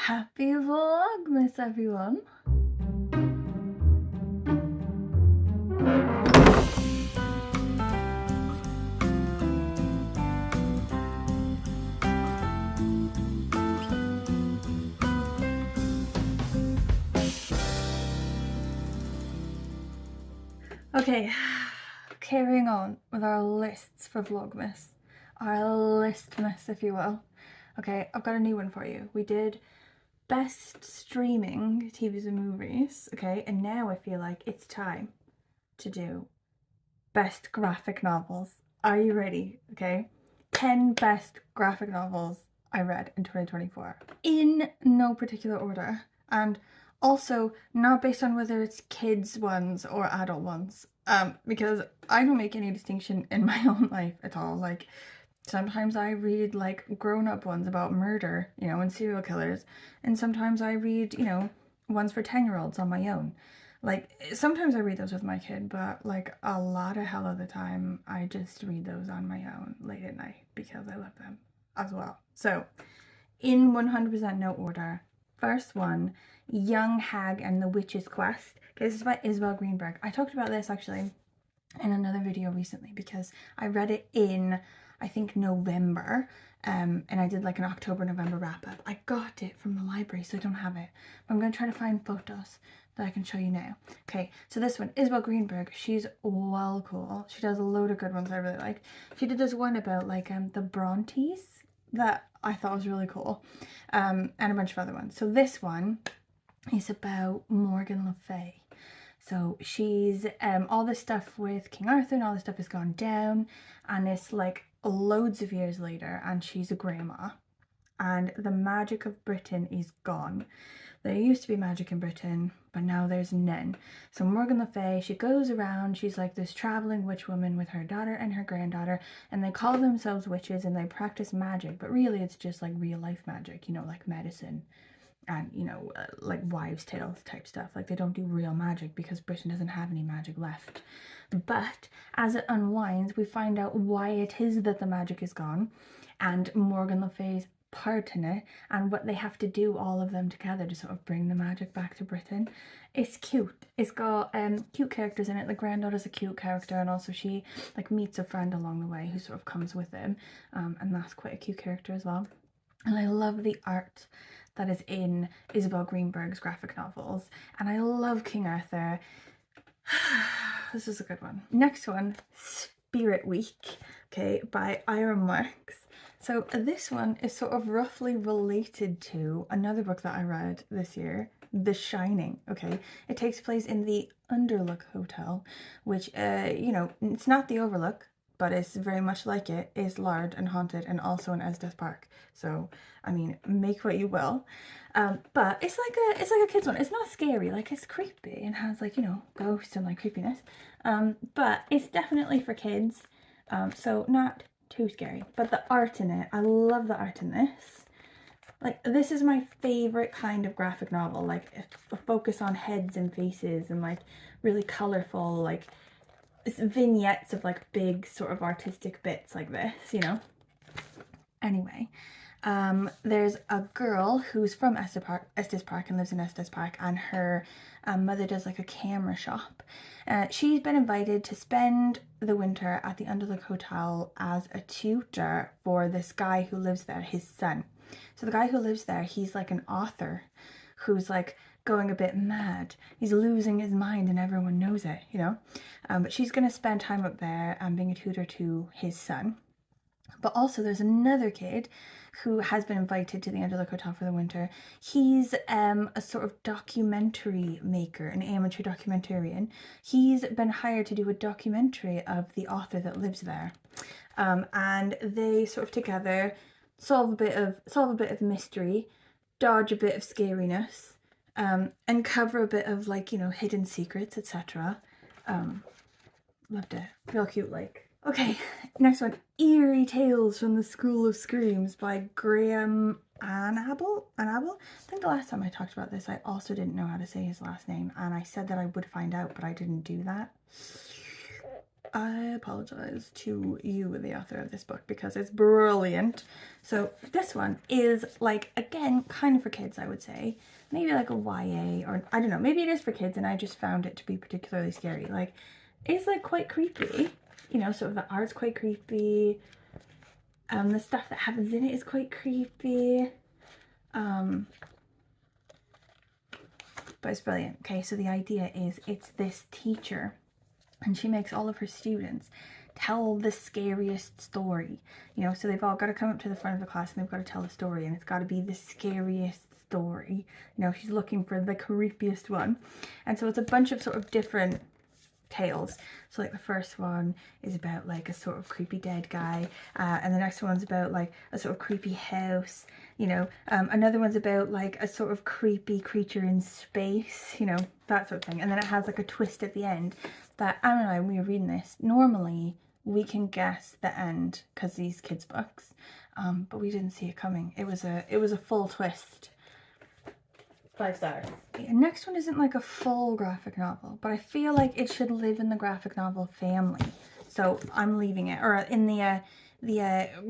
Happy Vlogmas, everyone! Okay, carrying on with our lists for Vlogmas. Our listmas, if you will. Okay, I've got a new one for you. We did best streaming TVs and movies, okay, and now I feel like it's time to do best graphic novels. Are you ready? Okay, 10 best graphic novels I read in 2024 in no particular order, and also not based on whether it's kids ones or adult ones, because I don't make any distinction in my own life at all. Like, sometimes I read like grown-up ones about murder, you know, and serial killers, and sometimes I read, you know, ones for 10-year-olds on my own. Like, sometimes I read those with my kid, but like a lot of hell of the time I just read those on my own late at night because I love them as well. So, in 100% no order, first one, Young Hag and the Witch's Quest. Okay, this is by Isabel Greenberg. I talked about this actually in another video recently because I read it in, I think, November, and I did like an October-November wrap-up. I got it from the library, so I don't have it, but I'm going to try to find photos that I can show you now. Okay, so this one, Isabel Greenberg, she's well cool. She does a load of good ones I really like. She did this one about like the Brontes that I thought was really cool, and a bunch of other ones. So this one is about Morgan Le Fay. So she's, all this stuff with King Arthur and all this stuff has gone down, and it's like loads of years later, and she's a grandma, and the magic of Britain is gone. There used to be magic in Britain, but now there's none. So Morgan Le Fay, she goes around, she's like this traveling witch woman with her daughter and her granddaughter, and they call themselves witches and they practice magic, but really it's just like real life magic, you know, like medicine and, you know, like wives' tales type stuff. Like, they don't do real magic because Britain doesn't have any magic left. But as it unwinds, we find out why it is that the magic is gone, and Morgan Le Fay's part in it, and what they have to do, all of them together, to sort of bring the magic back to Britain. It's cute. It's got cute characters in it. The granddaughter's a cute character, and also she like meets a friend along the way who sort of comes with them, and that's quite a cute character as well. And I love the art that is in Isabel Greenberg's graphic novels, and I love King Arthur. This is a good one. Next one, Spirit Week, okay, by Marcks. So this one is sort of roughly related to another book that I read this year, The Shining, okay? It takes place in the Underlook Hotel, which, you know, it's not the Overlook, but it's very much like it, is large and haunted, and also in Estes Park. So, I mean, make what you will. But it's like a kid's one. It's not scary, like, it's creepy and has, like, you know, ghosts and like creepiness. But it's definitely for kids, so not too scary. But the art in it, I love the art in this. Like, this is my favorite kind of graphic novel, like a focus on heads and faces and like really colorful, like vignettes of like big sort of artistic bits like this, you know. Anyway, there's a girl who's from Estes Park and lives in Estes Park, and her mother does like a camera shop. She's been invited to spend the winter at the Underlook Hotel as a tutor for this guy who lives there, his son. So the guy who lives there, he's like an author who's like going a bit mad. He's losing his mind and everyone knows it, you know. But she's going to spend time up there being a tutor to his son. But also there's another kid who has been invited to the Underlook Hotel for the winter. He's a sort of documentary maker, an amateur documentarian. He's been hired to do a documentary of the author that lives there. And they sort of together solve a bit of mystery, dodge a bit of scariness, uncover a bit of like, you know, hidden secrets, etc. Loved it. Real cute, like. Okay, next one, Eerie Tales from the School of Screams by Annable? I think the last time I talked about this, I also didn't know how to say his last name, and I said that I would find out, but I didn't do that. I apologize to you, the author of this book, because it's brilliant. So this one is like, again, kind of for kids, I would say. Maybe like a YA, or I don't know, maybe it is for kids and I just found it to be particularly scary. Like, it's like quite creepy, you know, sort of the art's quite creepy. The stuff that happens in it is quite creepy. But it's brilliant. Okay, so the idea is it's this teacher, and she makes all of her students tell the scariest story. You know, so they've all got to come up to the front of the class and they've got to tell a story, and it's got to be the scariest story. You know, she's looking for the creepiest one. And so it's a bunch of sort of different tales. So like the first one is about like a sort of creepy dead guy, and the next one's about like a sort of creepy house, you know. Another one's about like a sort of creepy creature in space, you know, that sort of thing. And then it has like a twist at the end that Anne and I, when we were reading this, normally we can guess the end because these kids' books, but we didn't see it coming. It was a full twist. 5 stars. The next one isn't like a full graphic novel, but I feel like it should live in the graphic novel family. So I'm leaving it, or in the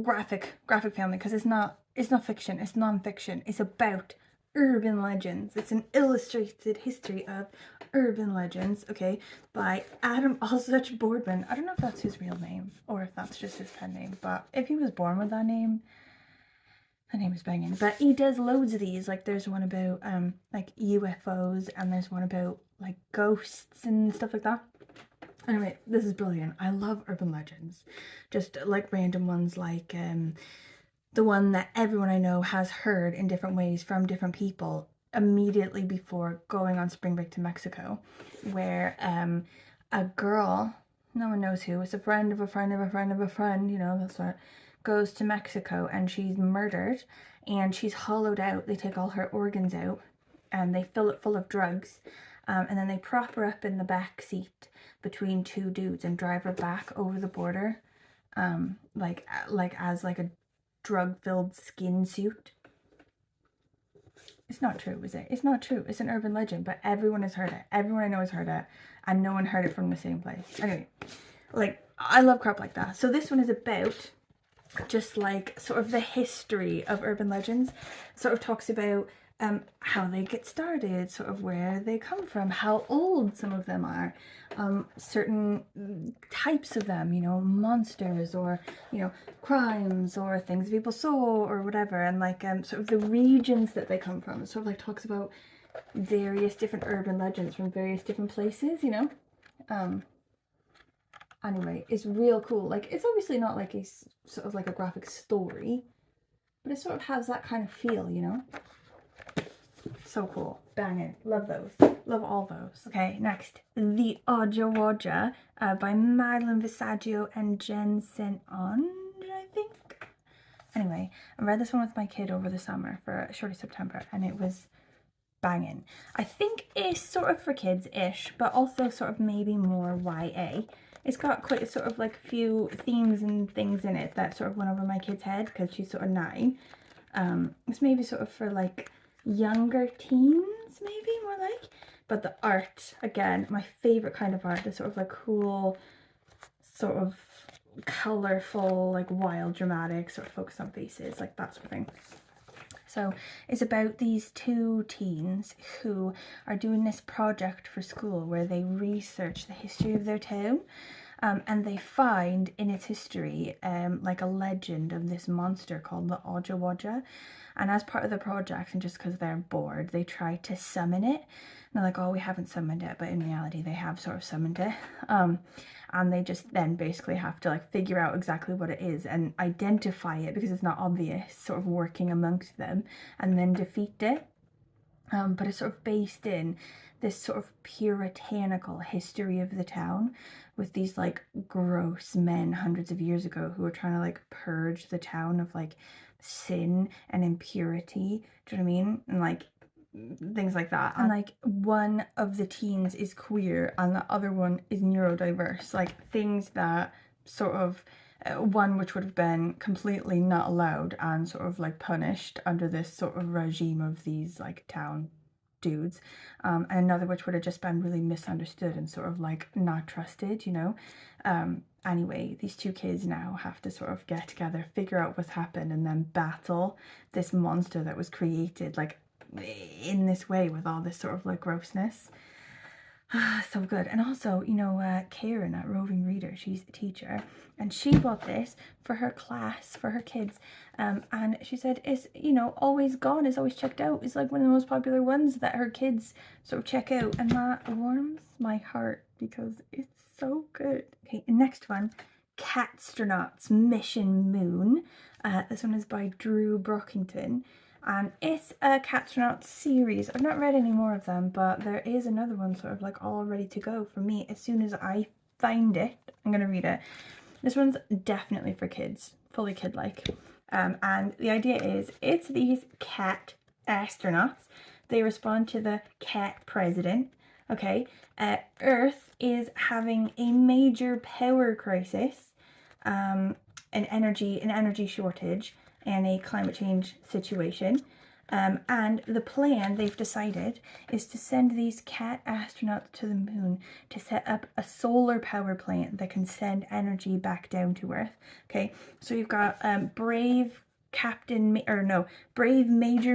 graphic family, because it's not fiction, it's non-fiction. It's about urban legends. It's an illustrated history of urban legends, okay, by Allsuch Boardman. I don't know if that's his real name or if that's just his pen name, but if he was born with that name, the name is banging. But he does loads of these. Like there's one about like UFOs, and there's one about like ghosts and stuff like that. Anyway, this is brilliant. I love urban legends. Just like random ones, like the one that everyone I know has heard in different ways from different people immediately before going on spring break to Mexico, where a girl, no one knows who, it's a friend of a friend of a friend of a friend, you know, that's what, goes to Mexico and she's murdered and she's hollowed out. They take all her organs out and they fill it full of drugs, and then they prop her up in the back seat between 2 dudes and drive her back over the border, like as like a drug-filled skin suit. It's not true, is it? It's not true. It's an urban legend, but everyone has heard it. Everyone I know has heard it, and no one heard it from the same place. Anyway, like, I love crap like that. So this one is about just like sort of the history of urban legends. Sort of talks about how they get started, sort of where they come from, how old some of them are, certain types of them, you know, monsters or, you know, crimes or things people saw or whatever, and like sort of the regions that they come from. It sort of like talks about various different urban legends from various different places, you know. Anyway, it's real cool. Like, it's obviously not like a sort of like a graphic story, but it sort of has that kind of feel, you know. So cool. Banging. Love those. Love all those. Okay, next. The Ojja-Wojja by Madeline Visaggio and Jen St-Onge, I think. Anyway, I read this one with my kid over the summer for Shorty September, and it was banging. I think it's sort of for kids-ish, but also sort of maybe more YA. It's got quite a sort of like few themes and things in it that sort of went over my kid's head because she's sort of 9. It's maybe sort of for like younger teens, maybe more like. But the art, again, my favorite kind of art, the sort of like cool, sort of colorful, like wild, dramatic, sort of focus on faces, like that sort of thing. So it's about these 2 teens who are doing this project for school where they research the history of their town, and they find in its history like a legend of this monster called the Ojja-Wojja. And as part of the project, and just because they're bored, they try to summon it. And they're like, oh, we haven't summoned it, but in reality they have sort of summoned it. And they just then basically have to like figure out exactly what it is and identify it because it's not obvious, sort of working amongst them, and then defeat it. But it's sort of based in this sort of puritanical history of the town with these like gross men hundreds of years ago who were trying to like purge the town of like sin and impurity. Do you know what I mean? And like things like that. And like one of the teens is queer and the other one is neurodiverse, like things that sort of one which would have been completely not allowed and sort of like punished under this sort of regime of these like town dudes, and another which would have just been really misunderstood and sort of like not trusted, you know. Anyway, these two kids now have to sort of get together, figure out what's happened, and then battle this monster that was created like in this way with all this sort of like grossness. So good. And also, you know, Karen at Roving Reader, she's a teacher, and she bought this for her class, for her kids, and she said it's, you know, always gone, it's always checked out, it's like one of the most popular ones that her kids sort of check out, and that warms my heart because it's so good. Okay, next one, Catstronauts Mission Moon. This one is by Drew Brockington. And it's a Catstronauts series. I've not read any more of them, but there is another one sort of like all ready to go for me. As soon as I find it, I'm going to read it. This one's definitely for kids, fully kid-like. And the idea is, it's these cat astronauts. They respond to the cat president. Okay, Earth is having a major power crisis, an energy shortage, and a climate change situation. And the plan they've decided is to send these cat astronauts to the moon to set up a solar power plant that can send energy back down to Earth. Okay, so you've got brave Major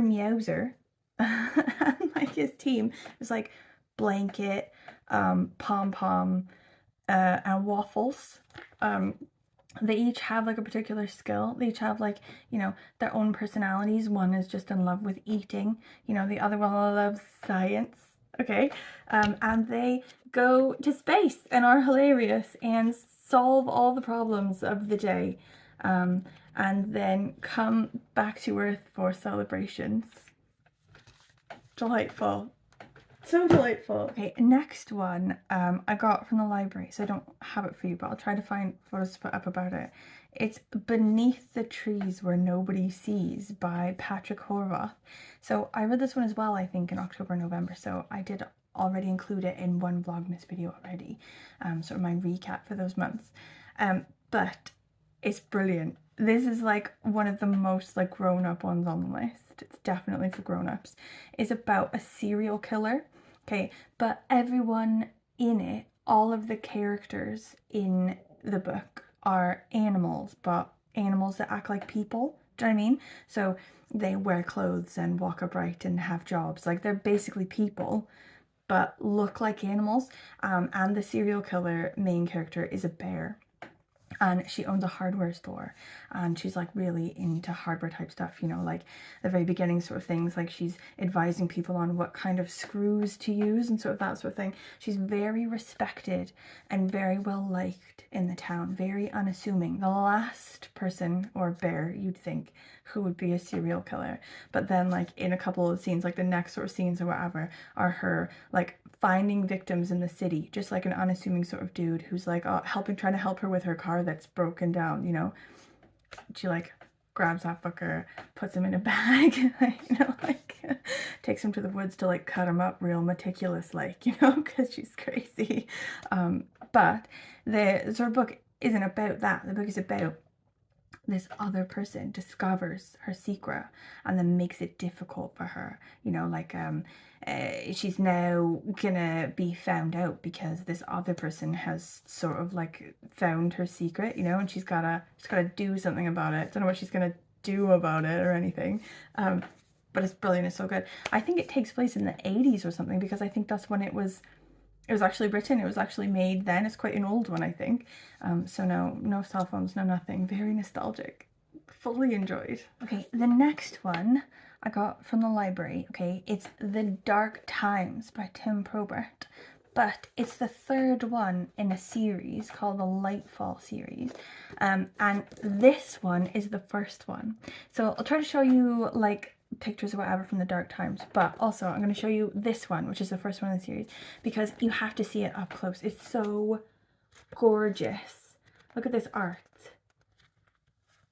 Meowser and like his team is like Blanket, Pom Pom, and Waffles. They each have like a particular skill. They each have like, you know, their own personalities. One is just in love with eating, you know, the other one loves science. Okay, and they go to space and are hilarious and solve all the problems of the day, and then come back to Earth for celebrations. Delightful. So delightful. Okay, next one I got from the library, so I don't have it for you, but I'll try to find photos to put up about it. It's Beneath the Trees Where Nobody Sees by Patrick Horvath. So I read this one as well, I think, in October, November, so I did already include it in one Vlogmas video already, sort of my recap for those months. But it's brilliant. This is like one of the most like grown-up ones on the list. It's definitely for grown-ups. It's about a serial killer. Okay, but everyone in it, all of the characters in the book are animals, but animals that act like people. Do you know what I mean? So they wear clothes and walk upright and have jobs. Like they're basically people, but look like animals. And the serial killer main character is a bear. And she owns a hardware store, and she's like really into hardware type stuff, you know, like the very beginning sort of things, like she's advising people on what kind of screws to use and sort of that sort of thing. She's very respected and very well liked in the town, very unassuming. The last person or bear you'd think who would be a serial killer, but then like in a couple of scenes, like the next sort of scenes or whatever, are her like finding victims in the city, just like an unassuming sort of dude who's like trying to help her with her car that's broken down, you know. She like grabs that fucker, puts him in a bag, you know, like takes him to the woods to like cut him up real meticulous, like, you know, because she's crazy. But the sort of book isn't about that. The book is about this other person discovers her secret and then makes it difficult for her, you know, like she's now gonna be found out because this other person has sort of like found her secret, you know, and she's gotta do something about it. Don't know what she's gonna do about it or anything, but it's brilliant. It's so good. I think it takes place in the 80s or something, because I think that's when it was actually written. It was actually made then. It's quite an old one, I think. So no cell phones, no nothing. Very nostalgic. Fully enjoyed. Okay, the next one I got from the library. Okay, it's The Dark Times by Tim Probert. But it's the third one in a series called the Lightfall series. And this one is the first one. So I'll try to show you like pictures or whatever from the Dark Times, but also I'm going to show you this one, which is the first one in the series, because you have to see it up close. It's so gorgeous. Look at this art.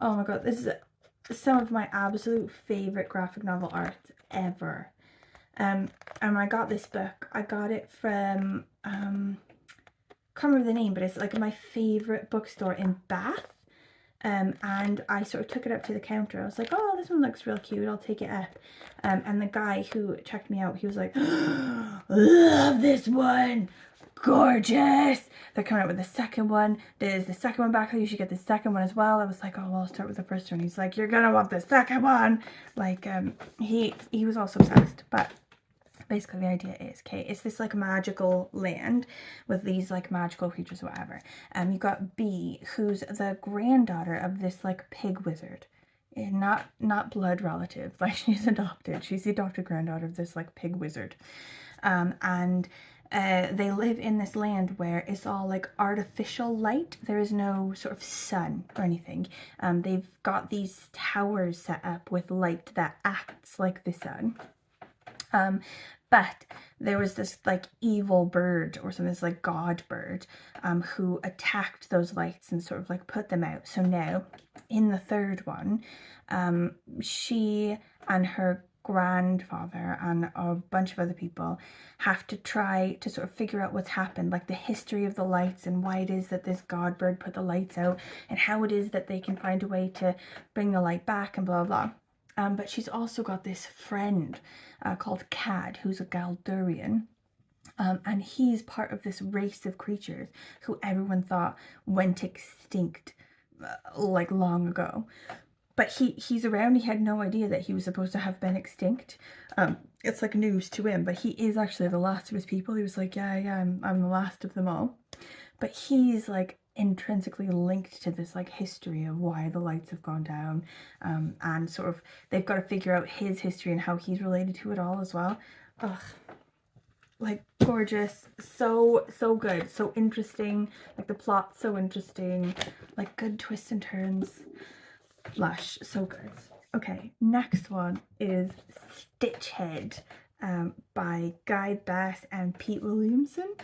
Oh my god, this is some of my absolute favorite graphic novel art ever. And when I got this book, I got it from can't remember the name, but it's like my favorite bookstore in Bath. and I sort of took it up to the counter. I was like, oh, this one looks real cute, I'll take it up. And the guy who checked me out, he was like, love this one, gorgeous. They're coming out with the second one. There's the second one back, you should get the second one as well. I was like, oh, well, I'll start with the first one. He's like, you're gonna want the second one. Like, he was also obsessed. But basically the idea is, okay, it's this like magical land with these like magical creatures or whatever. You got Bee, who's the granddaughter of this like pig wizard. Not blood relative, like she's adopted. She's the adopted granddaughter of this like pig wizard. And they live in this land where it's all like artificial light. There is no sort of sun or anything. They've got these towers set up with light that acts like the sun. But there was this like evil bird or something, this like god bird, who attacked those lights and sort of like put them out. So now in the third one, she and her grandfather and a bunch of other people have to try to sort of figure out what's happened, like the history of the lights and why it is that this god bird put the lights out and how it is that they can find a way to bring the light back and blah, blah, blah. But she's also got this friend called Cad, who's a Galdurian. And he's part of this race of creatures who everyone thought went extinct like long ago. But he's around. He had no idea that he was supposed to have been extinct. It's like news to him, but he is actually the last of his people. He was like, yeah, I'm the last of them all. But he's like intrinsically linked to this like history of why the lights have gone down, and sort of they've got to figure out his history and how he's related to it all as well. Ugh, like gorgeous, so good, so interesting, like the plot's so interesting, like good twists and turns, lush, so good. Okay, next one is Stitchhead by Guy Bass and Pete Williamson.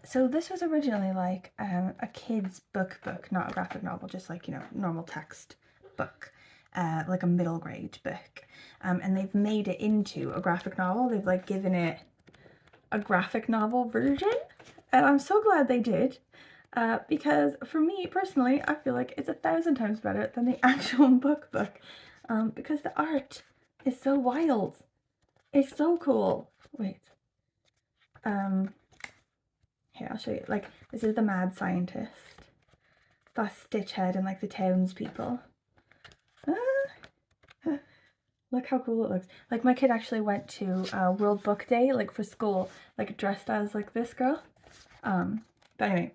So this was originally like a kid's book, not a graphic novel, just like, you know, normal text book, like a middle grade book. And they've made it into a graphic novel. They've like given it a graphic novel version. And I'm so glad they did, because for me personally, I feel like it's 1,000 times better than the actual book, because the art is so wild. It's so cool. Wait. Here, I'll show you. Like, this is the mad scientist. That's Stitchhead and like the townspeople. Look how cool it looks. Like, my kid actually went to World Book Day, like for school, like dressed as like this girl. But anyway,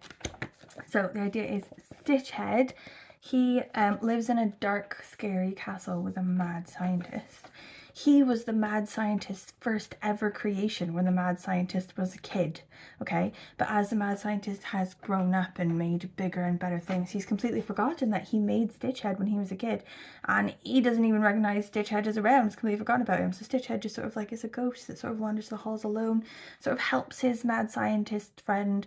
so the idea is Stitchhead, he lives in a dark, scary castle with a mad scientist. He was the mad scientist's first ever creation when the mad scientist was a kid, okay? But as the mad scientist has grown up and made bigger and better things, he's completely forgotten that he made Stitchhead when he was a kid. And he doesn't even recognize Stitchhead is around. He's completely forgotten about him. So Stitchhead just sort of like is a ghost that sort of wanders the halls alone, sort of helps his mad scientist friend,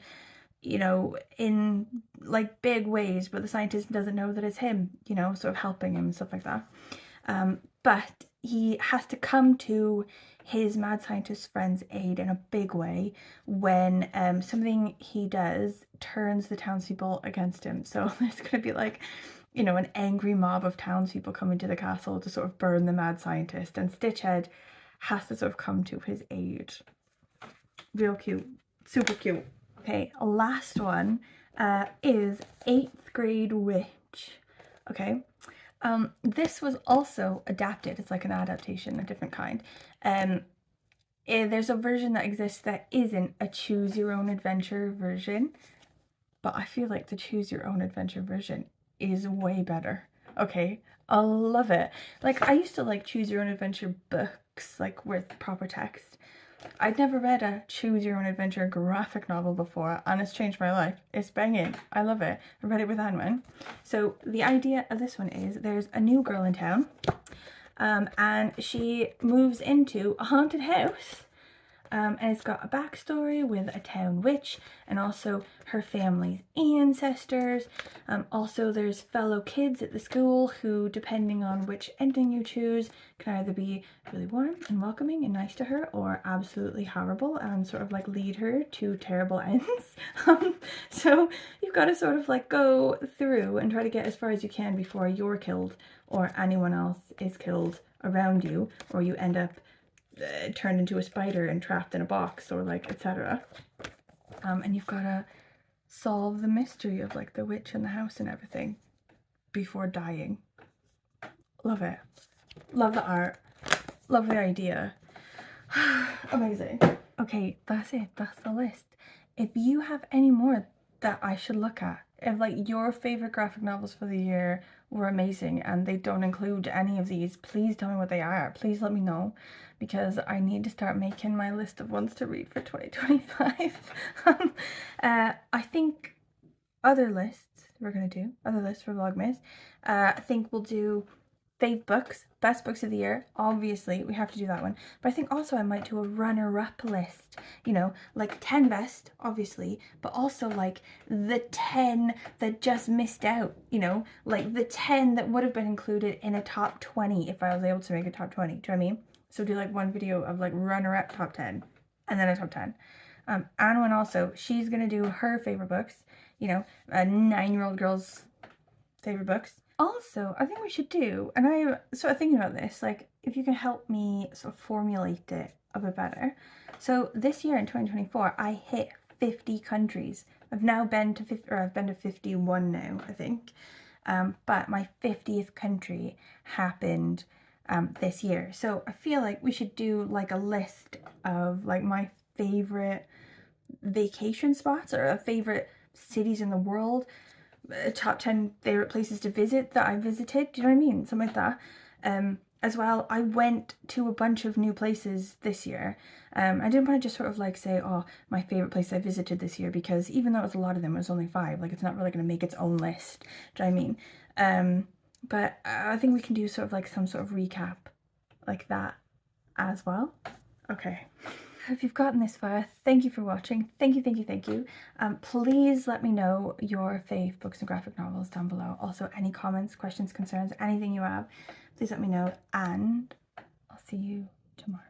you know, in like big ways, but the scientist doesn't know that it's him, you know, sort of helping him and stuff like that. But he has to come to his mad scientist friend's aid in a big way when something he does turns the townspeople against him. So there's going to be like, you know, an angry mob of townspeople coming to the castle to sort of burn the mad scientist, and Stitchhead has to sort of come to his aid. Real cute, super cute. Okay, last one is 8th Grade Witch. Okay. This was also adapted. It's like an adaptation, a different kind. There's a version that exists that isn't a choose your own adventure version, but I feel like the choose your own adventure version is way better. Okay, I love it. Like, I used to like choose your own adventure books, like with proper text. I'd never read a choose your own adventure graphic novel before, and it's changed my life. It's banging. I love it. I read it with Anwen. So the idea of this one is there's a new girl in town, and she moves into a haunted house, and it's got a backstory with a town witch and also her family's ancestors. Also there's fellow kids at the school who, depending on which ending you choose, can either be really warm and welcoming and nice to her, or absolutely horrible and sort of like lead her to terrible ends. So you've got to sort of like go through and try to get as far as you can before you're killed or anyone else is killed around you, or you end up turned into a spider and trapped in a box, or like etc. And you've got to solve the mystery of like the witch and the house and everything before dying. Love it. Love the art. Love the idea. Amazing. Okay, that's it. That's the list. If you have any more that I should look at, if like your favorite graphic novels for the year were amazing and they don't include any of these, please tell me what they are. Please let me know, because I need to start making my list of ones to read for 2025. I think other lists for Vlogmas. I think we'll do fave books, best books of the year. Obviously, we have to do that one. But I think also I might do a runner-up list. You know, like 10 best, obviously, but also like the 10 that just missed out. You know, like the 10 that would have been included in a top 20 if I was able to make a top 20. Do you know what I mean? So do like one video of like runner-up top 10 and then a top 10. Anwen also, she's gonna do her favorite books. You know, a 9-year-old girl's favorite books. Also, I think we should do, and I'm sort of thinking about this, like if you can help me sort of formulate it a bit better. So this year in 2024, I hit 50 countries. I've now been to 50, or I've been to 51 now, I think. But my 50th country happened this year. So I feel like we should do like a list of like my favorite vacation spots or favorite cities in the world. Top 10 favorite places to visit that I visited. Do you know what I mean? Something like that. As well, I went to a bunch of new places this year. I didn't want to just sort of like say, oh, my favorite place I visited this year, because even though it was a lot of them, it was only 5. Like, it's not really going to make its own list. Do you know what I mean? But I think we can do sort of like some sort of recap like that as well. Okay. If you've gotten this far, thank you for watching. Thank you, thank you, thank you. Please let me know your fave books and graphic novels down below. Also, any comments, questions, concerns, anything you have, please let me know. And I'll see you tomorrow.